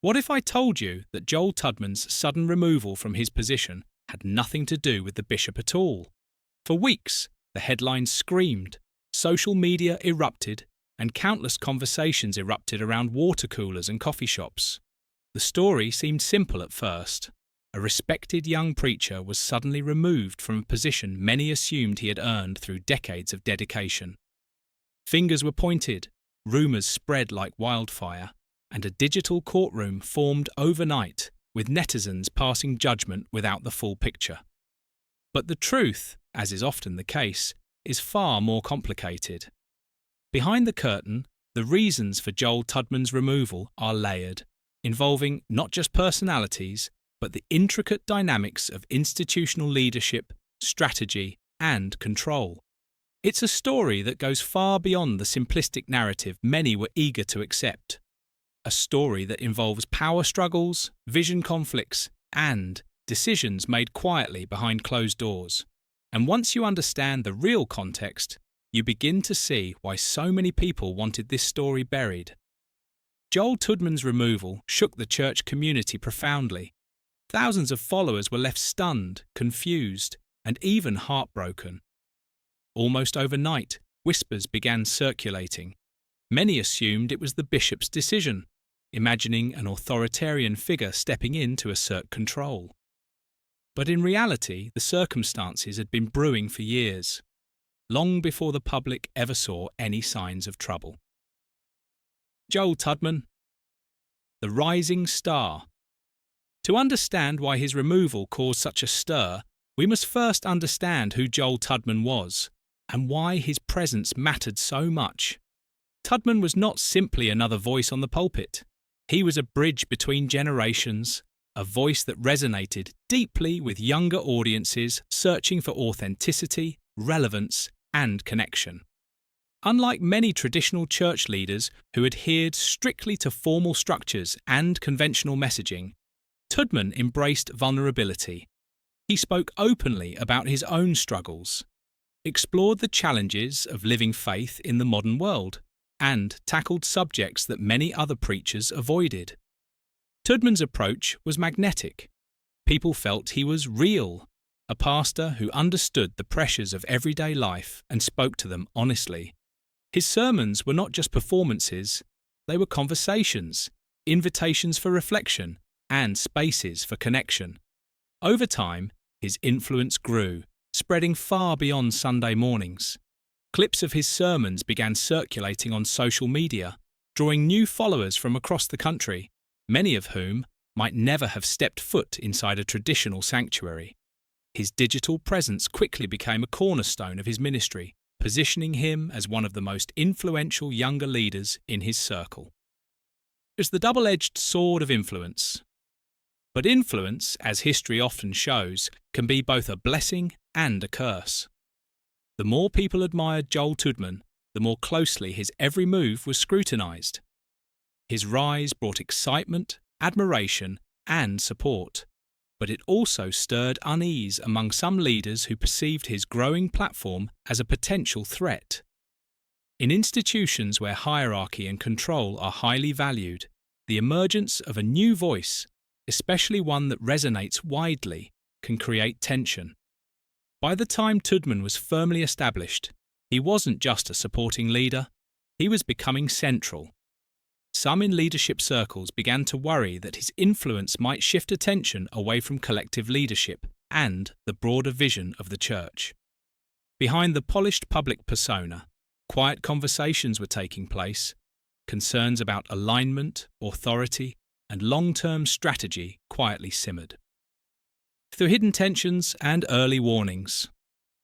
What if I told you that Joel Tudeman's sudden removal from his position had nothing to do with the bishop at all? For weeks, the headlines screamed, social media erupted, and countless conversations erupted around water coolers and coffee shops. The story seemed simple at first. A respected young preacher was suddenly removed from a position many assumed he had earned through decades of dedication. Fingers were pointed, rumours spread like wildfire, and a digital courtroom formed overnight, with netizens passing judgment without the full picture. But the truth, as is often the case, is far more complicated. Behind the curtain, the reasons for Joel Tudeman's removal are layered, involving not just personalities, but the intricate dynamics of institutional leadership, strategy, and control. It's a story that goes far beyond the simplistic narrative many were eager to accept. A story that involves power struggles, vision conflicts, and decisions made quietly behind closed doors. And once you understand the real context, you begin to see why so many people wanted this story buried. Joel Tudeman's removal shook the church community profoundly. Thousands of followers were left stunned, confused, and even heartbroken. Almost overnight, whispers began circulating. Many assumed it was the bishop's decision, imagining an authoritarian figure stepping in to assert control. But in reality, the circumstances had been brewing for years, long before the public ever saw any signs of trouble. Joel Tudeman, the rising star. To understand why his removal caused such a stir, we must first understand who Joel Tudeman was, and why his presence mattered so much. Tudeman was not simply another voice on the pulpit. He was a bridge between generations, a voice that resonated deeply with younger audiences searching for authenticity, relevance, and connection. Unlike many traditional church leaders who adhered strictly to formal structures and conventional messaging, Tudeman embraced vulnerability. He spoke openly about his own struggles, explored the challenges of living faith in the modern world, and tackled subjects that many other preachers avoided. Tudeman's approach was magnetic. People felt he was real, a pastor who understood the pressures of everyday life and spoke to them honestly. His sermons were not just performances, they were conversations, invitations for reflection, and spaces for connection. Over time, his influence grew, spreading far beyond Sunday mornings. Clips of his sermons began circulating on social media, drawing new followers from across the country, many of whom might never have stepped foot inside a traditional sanctuary. His digital presence quickly became a cornerstone of his ministry, positioning him as one of the most influential younger leaders in his circle. It's the double-edged sword of influence. But influence, as history often shows, can be both a blessing and a curse. The more people admired Joel Tudeman, the more closely his every move was scrutinized. His rise brought excitement, admiration, and support, but it also stirred unease among some leaders who perceived his growing platform as a potential threat. In institutions where hierarchy and control are highly valued, the emergence of a new voice, especially one that resonates widely, can create tension. By the time Tudeman was firmly established, he wasn't just a supporting leader, he was becoming central. Some in leadership circles began to worry that his influence might shift attention away from collective leadership and the broader vision of the church. Behind the polished public persona, quiet conversations were taking place. Concerns about alignment, authority, and long-term strategy quietly simmered. Through hidden tensions and early warnings.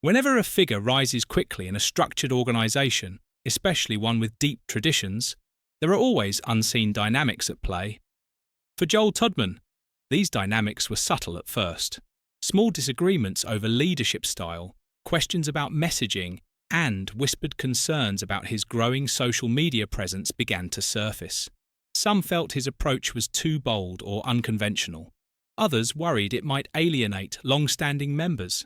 Whenever a figure rises quickly in a structured organisation, especially one with deep traditions, there are always unseen dynamics at play. For Joel Tudeman, these dynamics were subtle at first. Small disagreements over leadership style, questions about messaging, and whispered concerns about his growing social media presence began to surface. Some felt his approach was too bold or unconventional. Others worried it might alienate long-standing members.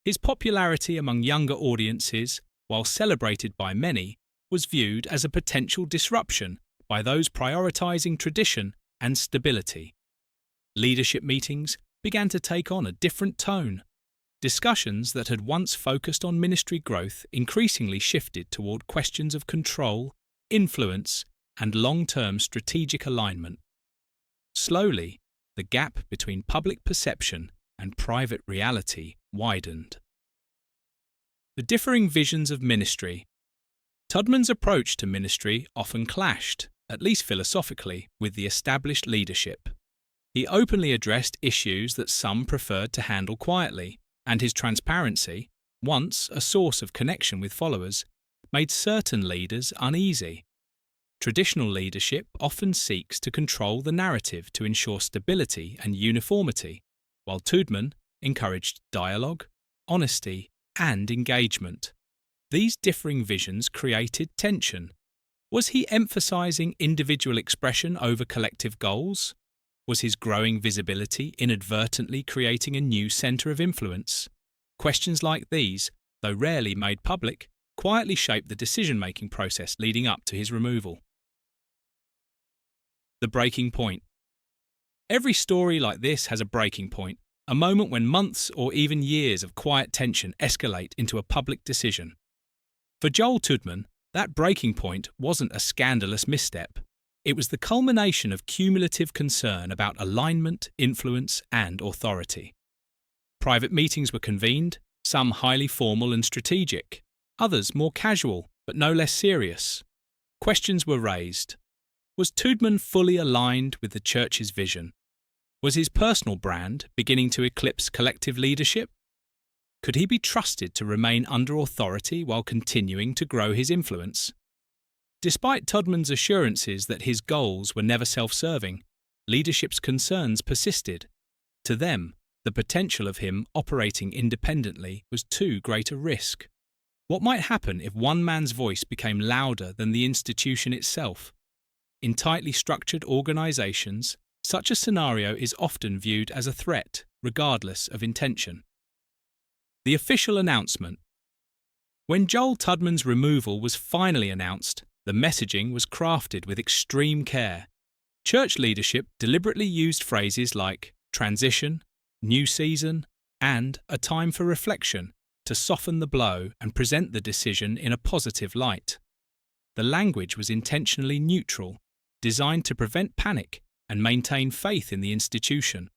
His popularity among younger audiences, while celebrated by many, was viewed as a potential disruption by those prioritizing tradition and stability. Leadership meetings began to take on a different tone. Discussions that had once focused on ministry growth increasingly shifted toward questions of control, influence, and long-term strategic alignment. Slowly, the gap between public perception and private reality widened. The differing visions of ministry. Tudeman's approach to ministry often clashed, at least philosophically, with the established leadership. He openly addressed issues that some preferred to handle quietly, and his transparency, once a source of connection with followers, made certain leaders uneasy. Traditional leadership often seeks to control the narrative to ensure stability and uniformity, while Tudeman encouraged dialogue, honesty, and engagement. These differing visions created tension. Was he emphasizing individual expression over collective goals? Was his growing visibility inadvertently creating a new center of influence? Questions like these, though rarely made public, quietly shaped the decision-making process leading up to his removal. The breaking point. Every story like this has a breaking point, a moment when months or even years of quiet tension escalate into a public decision. For Joel Tudeman, that breaking point wasn't a scandalous misstep. It was the culmination of cumulative concern about alignment, influence, and authority. Private meetings were convened, some highly formal and strategic, others more casual but no less serious. Questions were raised. Was Tudeman fully aligned with the church's vision? Was his personal brand beginning to eclipse collective leadership? Could he be trusted to remain under authority while continuing to grow his influence? Despite Tudeman's assurances that his goals were never self-serving, leadership's concerns persisted. To them, the potential of him operating independently was too great a risk. What might happen if one man's voice became louder than the institution itself? In tightly structured organizations, such a scenario is often viewed as a threat, regardless of intention. The official announcement. When Joel Tudeman's removal was finally announced, the messaging was crafted with extreme care. Church leadership deliberately used phrases like transition, new season, and a time for reflection to soften the blow and present the decision in a positive light. The language was intentionally neutral, designed to prevent panic and maintain faith in the institution.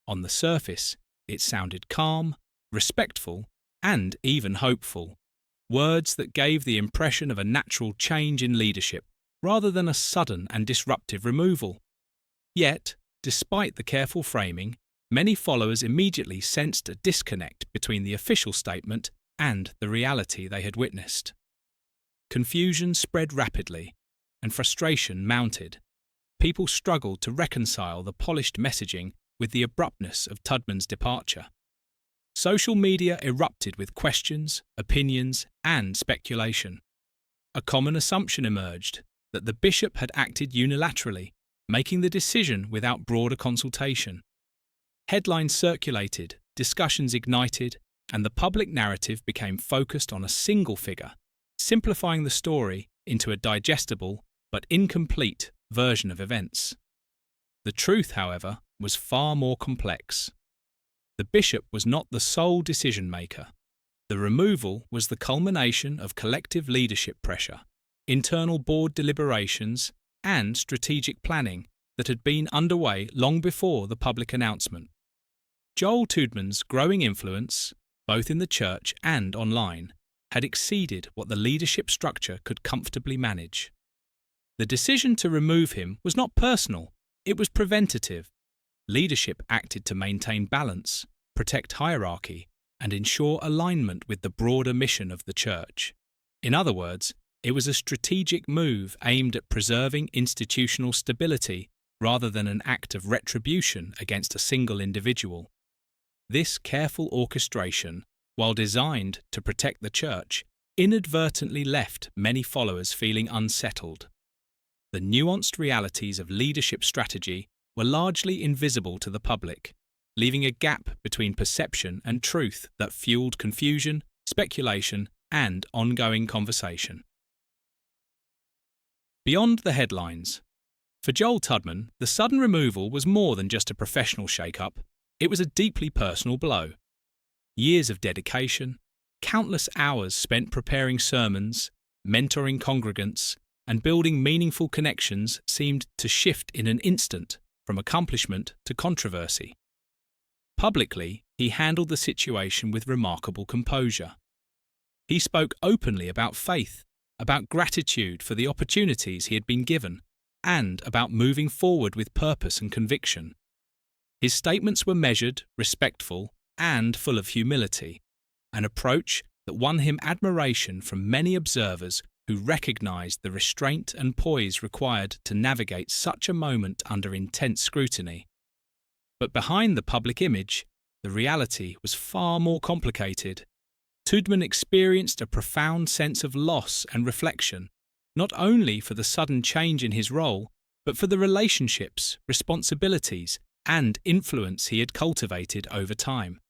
On the surface, it sounded calm, respectful, and even hopeful. Words that gave the impression of a natural change in leadership, rather than a sudden and disruptive removal. Yet, despite the careful framing, many followers immediately sensed a disconnect between the official statement and the reality they had witnessed. Confusion spread rapidly, and frustration mounted. People struggled to reconcile the polished messaging with the abruptness of Tudeman's departure. Social media erupted with questions, opinions, and speculation. A common assumption emerged that the bishop had acted unilaterally, making the decision without broader consultation. Headlines circulated, discussions ignited, and the public narrative became focused on a single figure, simplifying the story into a digestible but incomplete version of events. The truth, however, was far more complex. The bishop was not the sole decision-maker. The removal was the culmination of collective leadership pressure, internal board deliberations, and strategic planning that had been underway long before the public announcement. Joel Tudeman's growing influence, both in the church and online, had exceeded what the leadership structure could comfortably manage. The decision to remove him was not personal, it was preventative. Leadership acted to maintain balance, protect hierarchy, and ensure alignment with the broader mission of the church. In other words, it was a strategic move aimed at preserving institutional stability rather than an act of retribution against a single individual. This careful orchestration, while designed to protect the church, inadvertently left many followers feeling unsettled. The nuanced realities of leadership strategy were largely invisible to the public, leaving a gap between perception and truth that fueled confusion, speculation, and ongoing conversation. Beyond the headlines. For Joel Tudeman, the sudden removal was more than just a professional shake-up. It was a deeply personal blow. Years of dedication, countless hours spent preparing sermons, mentoring congregants, and building meaningful connections seemed to shift in an instant from accomplishment to controversy. Publicly, he handled the situation with remarkable composure. He spoke openly about faith, about gratitude for the opportunities he had been given, and about moving forward with purpose and conviction. His statements were measured, respectful, and full of humility, an approach that won him admiration from many observers who recognized the restraint and poise required to navigate such a moment under intense scrutiny. But behind the public image, the reality was far more complicated. Tudeman experienced a profound sense of loss and reflection, not only for the sudden change in his role, but for the relationships, responsibilities, and influence he had cultivated over time.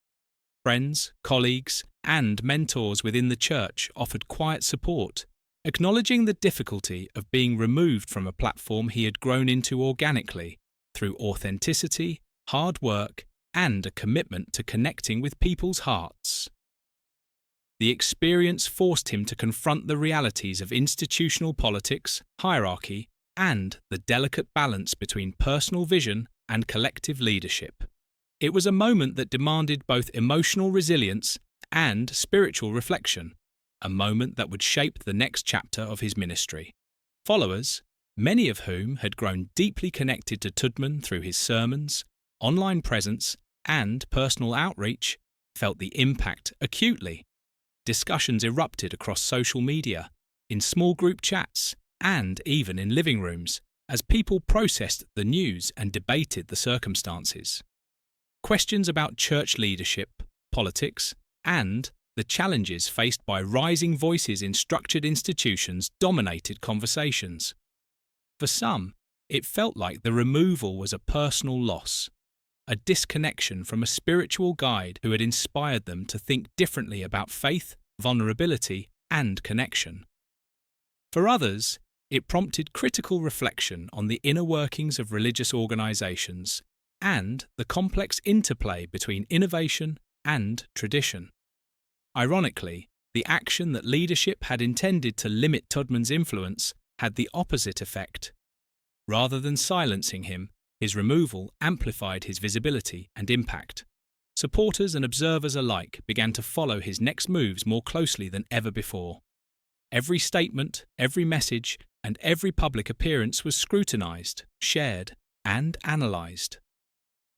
Friends, colleagues, and mentors within the church offered quiet support, acknowledging the difficulty of being removed from a platform he had grown into organically through authenticity, hard work, and a commitment to connecting with people's hearts. The experience forced him to confront the realities of institutional politics, hierarchy, and the delicate balance between personal vision and collective leadership. It was a moment that demanded both emotional resilience and spiritual reflection, a moment that would shape the next chapter of his ministry. Followers, many of whom had grown deeply connected to Tudeman through his sermons, online presence, and personal outreach, felt the impact acutely. Discussions erupted across social media, in small group chats, and even in living rooms, as people processed the news and debated the circumstances. Questions about church leadership, politics, and the challenges faced by rising voices in structured institutions dominated conversations. For some, it felt like the removal was a personal loss, a disconnection from a spiritual guide who had inspired them to think differently about faith, vulnerability, and connection. For others, it prompted critical reflection on the inner workings of religious organizations and the complex interplay between innovation and tradition. Ironically, the action that leadership had intended to limit Tudeman's influence had the opposite effect. Rather than silencing him, his removal amplified his visibility and impact. Supporters and observers alike began to follow his next moves more closely than ever before. Every statement, every message, and every public appearance was scrutinized, shared, and analyzed.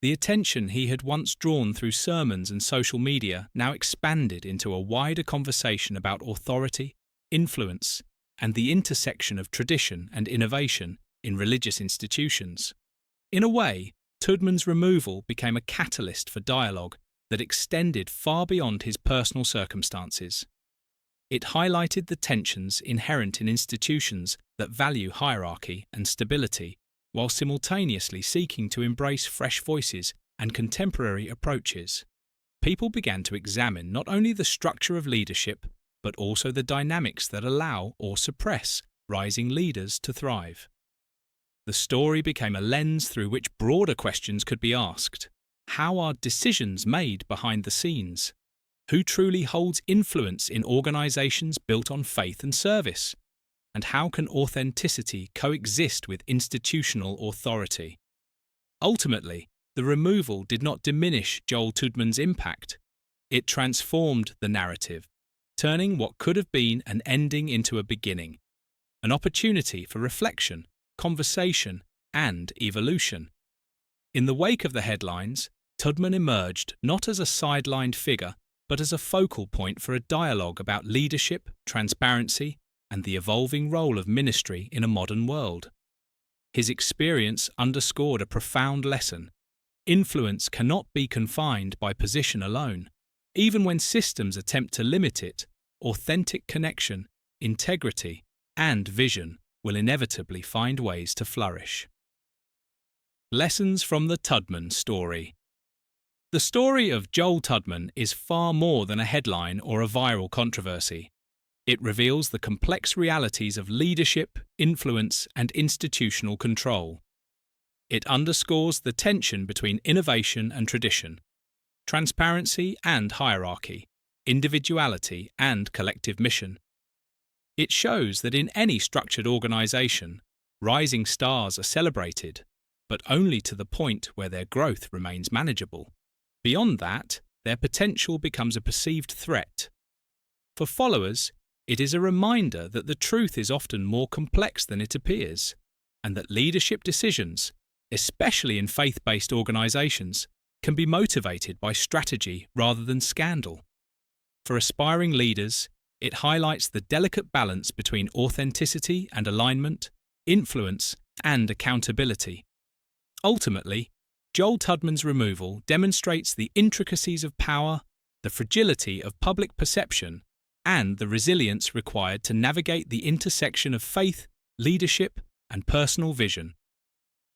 The attention he had once drawn through sermons and social media now expanded into a wider conversation about authority, influence, and the intersection of tradition and innovation in religious institutions. In a way, Tudeman's removal became a catalyst for dialogue that extended far beyond his personal circumstances. It highlighted the tensions inherent in institutions that value hierarchy and stability, while simultaneously seeking to embrace fresh voices and contemporary approaches. People began to examine not only the structure of leadership, but also the dynamics that allow or suppress rising leaders to thrive. The story became a lens through which broader questions could be asked. How are decisions made behind the scenes? Who truly holds influence in organizations built on faith and service? And how can authenticity coexist with institutional authority? Ultimately, the removal did not diminish Joel Tudeman's impact. It transformed the narrative, turning what could have been an ending into a beginning, an opportunity for reflection, conversation, and evolution. In the wake of the headlines, Tudeman emerged not as a sidelined figure, but as a focal point for a dialogue about leadership, transparency, and the evolving role of ministry in a modern world. His experience underscored a profound lesson. Influence cannot be confined by position alone. Even when systems attempt to limit it, authentic connection, integrity, and vision will inevitably find ways to flourish. Lessons from the Tudeman story. The story of Joel Tudeman is far more than a headline or a viral controversy. It reveals the complex realities of leadership, influence, and institutional control. It underscores the tension between innovation and tradition, transparency and hierarchy, individuality and collective mission. It shows that in any structured organization, rising stars are celebrated, but only to the point where their growth remains manageable. Beyond that, their potential becomes a perceived threat. For followers, it is a reminder that the truth is often more complex than it appears, and that leadership decisions, especially in faith-based organizations, can be motivated by strategy rather than scandal. For aspiring leaders, it highlights the delicate balance between authenticity and alignment, influence and accountability. Ultimately, Joel Tudeman's removal demonstrates the intricacies of power, the fragility of public perception, and the resilience required to navigate the intersection of faith, leadership, and personal vision.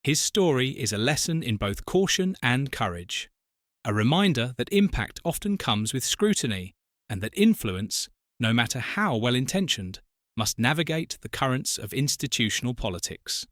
His story is a lesson in both caution and courage, a reminder that impact often comes with scrutiny, and that influence, no matter how well-intentioned, must navigate the currents of institutional politics.